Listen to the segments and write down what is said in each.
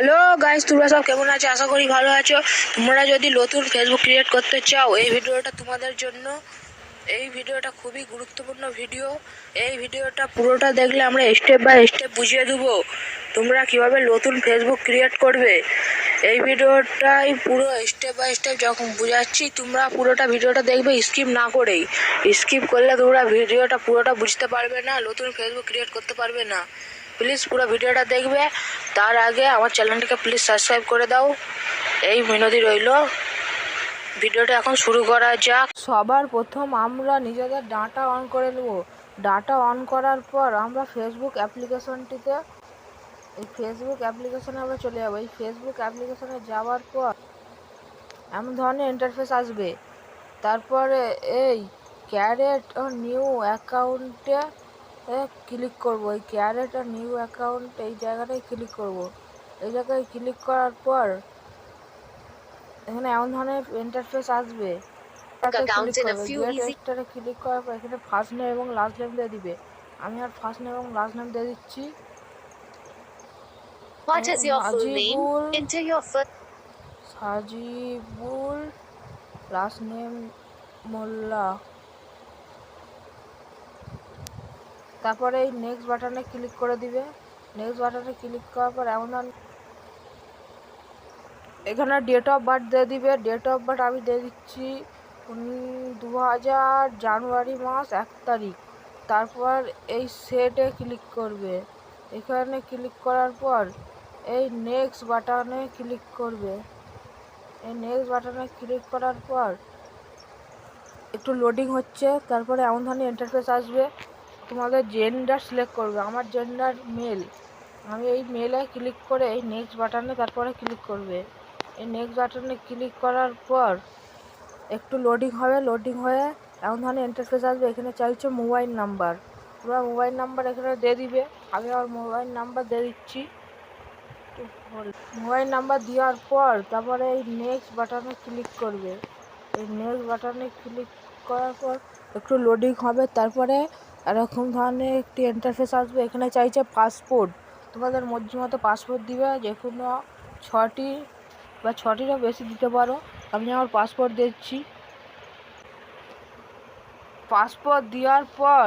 Hello guys, তোমরা সব কেমন আছো? আশা করি ভালো আছো। তোমরা যদি নতুন ফেসবুক ক্রিয়েট করতে চাও, এই ভিডিওটা তোমাদের জন্য। এই ভিডিওটা খুবই গুরুত্বপূর্ণ ভিডিও। এই ভিডিওটা পুরোটা দেখলে আমরা স্টেপ বাই স্টেপ বুঝিয়ে দেবো তোমরা কিভাবে নতুন ফেসবুক ক্রিয়েট করবে। এই ভিডিওটাই পুরো স্টেপ বাই স্টেপ যখন বুঝাচ্ছি, তোমরা পুরোটা ভিডিওটা দেখবে স্কিপ না করেই। স্কিপ করলে তোমরা ভিডিওটা পুরোটা বুঝতে পারবে না, নতুন ফেসবুক ক্রিয়েট করতে পারবে না। প্লিজ পুরো ভিডিওটা দেখবে। তার আগে আমার চ্যানেলটিকে প্লিজ সাবস্ক্রাইব করে দাও, এই মিনতি রইল। ভিডিওটা এখন শুরু করা যাক। সবার প্রথম আমরা নিজেদের ডাটা অন করে নেব। ডাটা অন করার পর আমরা ফেসবুক অ্যাপ্লিকেশনটিতে আমরা চলে যাবো। এই ফেসবুক অ্যাপ্লিকেশনে যাওয়ার পর এমন ধরনের ইন্টারফেস আসবে। তারপরে এই ক্রিয়েট ও নিউ অ্যাকাউন্টে ক্লিক করব। এই ক্রিয়েট ও নিউ অ্যাকাউন্ট এই জায়গাটায় ক্লিক করব। এই জায়গায় ক্লিক করার পর এখানে এমন ধরনের ইন্টারফেস আসবে। ক্লিক করার পর এখানে ফার্স্ট নেম এবং লাস্ট নেম দিয়ে দিবে। আমি আর ফার্স্ট নেম এবং লাস্ট নেম দিয়ে দিচ্ছি। সাজিবুল, লাস্ট নেম মোল্লা। তারপরে এই নেক্সট বাটনে ক্লিক করে দিবে। নেক্সট বাটনে ক্লিক করার পর এখানে ডেট অফ বার্থ দিয়ে দিবে। ডেট অফ বার্থ আমি দিয়ে দিচ্ছি 2000 জানুয়ারি মাস 1 তারিখ। তারপর এই সেটে ক্লিক করবে। এখানে ক্লিক করার পর এই নেক্সট বাটনে ক্লিক করবে। এই নেক্সট বাটনে ক্লিক করার পর একটু লোডিং হচ্ছে। তারপরে এমন ধরনের ইন্টারফেস আসবে। তোমাদের জেন্ডার সিলেক্ট করবে। আমার জেন্ডার মেল। আমি এই মেলে ক্লিক করে এই নেক্সট বাটনে তারপরে ক্লিক করবে। এই নেক্সট বাটনে ক্লিক করার পর একটু লোডিং হবে। লোডিং হয়ে এমন ধরনের ইন্টারফেস আসবে। এখানে চাইছে মোবাইল নাম্বার। তোমরা মোবাইল নাম্বার এখানে দিয়ে দিবে। আমি আমার মোবাইল নাম্বার দিয়ে দিচ্ছি। মোবাইল নাম্বার দেওয়ার পর তারপরে এই নেক্সট বাটনে ক্লিক করবে। এই নেক্সট বাটনে ক্লিক করার পর একটু লোডিং হবে। তারপরে এরকম ধরনের একটি ইন্টারফেস আসবে। এখানে চাইছে পাসপোর্ট। তোমাদের মর্জি মতো পাসপোর্ট দিবে, যে কোনো 6টি বা 6টিরও বেশি দিতে পারো। আমি আমার পাসপোর্ট দিচ্ছি। পাসপোর্ট দেওয়ার পর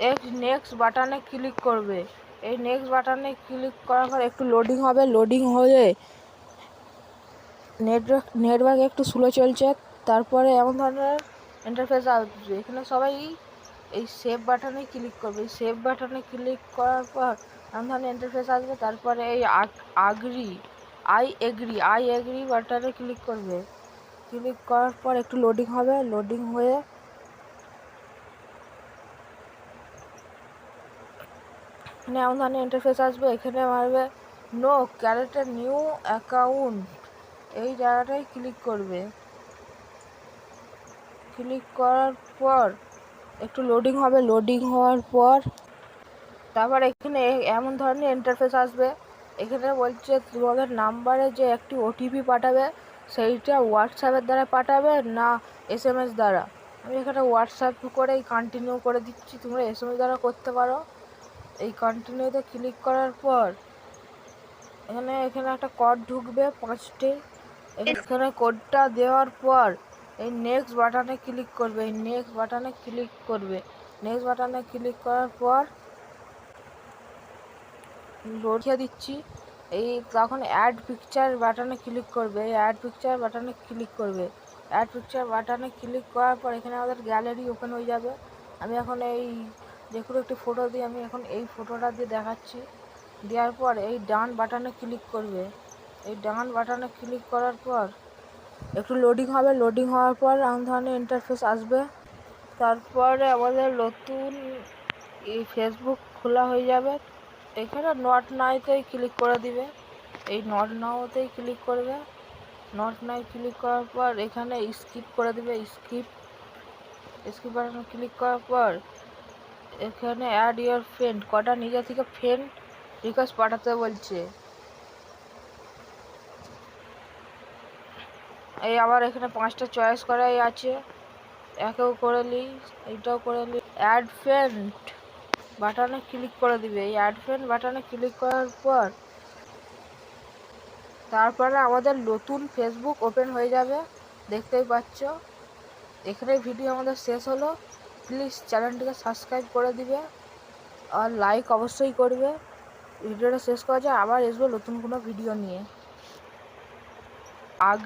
এই নেক্সট বাটনে ক্লিক করবে। এই নেক্সট বাটনে ক্লিক করার পর একটু লোডিং হবে। লোডিং হয়ে নেটওয়ার্ক একটু স্লো চলছে। তারপরে এমন ধরনের ইন্টারফেস আসবে। এখানে সবাই এই সেভ বাটনে ক্লিক করবে। এই সেভ বাটনে ক্লিক করার পর এমন ধরনের ইন্টারফেস আসবে। তারপরে এই আই এগ্রি বাটনে ক্লিক করবে। ক্লিক করার পর একটু লোডিং হবে। লোডিং হয়ে এখানে এমন ধরনের ইন্টারফেস আসবে। এখানে মারবে নো ক্রিয়েট নিউ অ্যাকাউন্ট, এই জায়গাটায় ক্লিক করবে। ক্লিক করার পর একটু লোডিং হবে। লোডিং হওয়ার পর তারপর এখানে এমন ধরনের ইন্টারফেস আসবে। এখানে বলছে তোমাদের নাম্বারে যে একটি ওটিপি পাঠাবে, সেইটা হোয়াটসঅ্যাপের দ্বারা পাঠাবে না SMS দ্বারা। আমি এখানে হোয়াটসঅ্যাপ করেই কন্টিনিউ করে দিচ্ছি। তোমরা SMS দ্বারা করতে পারো। এই কন্টিনিউতে ক্লিক করার পর এখানে একটা কোড ঢুকবে 5টি। এখানে কোডটা দেওয়ার পর এই নেক্সট বাটনে ক্লিক করবে। এই নেক্সট বাটনে ক্লিক করবে। নেক্সট বাটনে ক্লিক করার পর দেখিয়ে দিচ্ছি। এই তখন অ্যাড পিকচার বাটনে ক্লিক করবে। এই অ্যাড পিকচার বাটনে ক্লিক করবে। অ্যাড পিকচার বাটনে ক্লিক করার পর এখানে আমাদের গ্যালারি ওপেন হয়ে যাবে। আমি এখন এই যে কোনো একটি ফটো দিয়ে আমি এখন এই ফটোটা দিয়ে দেখাচ্ছি। দেওয়ার পর এই ডান বাটনে ক্লিক করবে। এই ডান বাটনে ক্লিক করার পর একটু লোডিং হবে। লোডিং হওয়ার পর এমন ধরনের ইন্টারফেস আসবে। তারপরে আমাদের নতুন এই ফেসবুক খোলা হয়ে যাবে। এখানে নট নাওতেই ক্লিক করে দিবে। এই নট নাওতেই ক্লিক করবে। নট নাও ক্লিক করার পর এখানে স্কিপ করে দিবে। স্কিপ বাটনে ক্লিক করার পর এখানে অ্যাড ইওর ফ্রেন্ড, কটা নিজে থেকে ফ্রেন্ড রিকোয়েস্ট পাঠাতে বলছে। এই আবার এখানে 5টা চয়েস করাই আছে। একেও করে নিই, এইটাও করে নিই। অ্যাড ফ্রেন্ড বাটনে ক্লিক করে দিবে। এই অ্যাড ফ্রেন্ড বাটনে ক্লিক করার পর তারপরে আমাদের নতুন ফেসবুক ওপেন হয়ে যাবে, দেখতেই পাচ্ছ। এখানে ভিডিও আমাদের শেষ হলো। প্লিজ চ্যানেলটিকে সাবস্ক্রাইব করে দিবে আর লাইক অবশ্যই করবে। ভিডিওটা শেষ করা যায়, আবার আসবো নতুন কোনো ভিডিও নিয়ে। আগে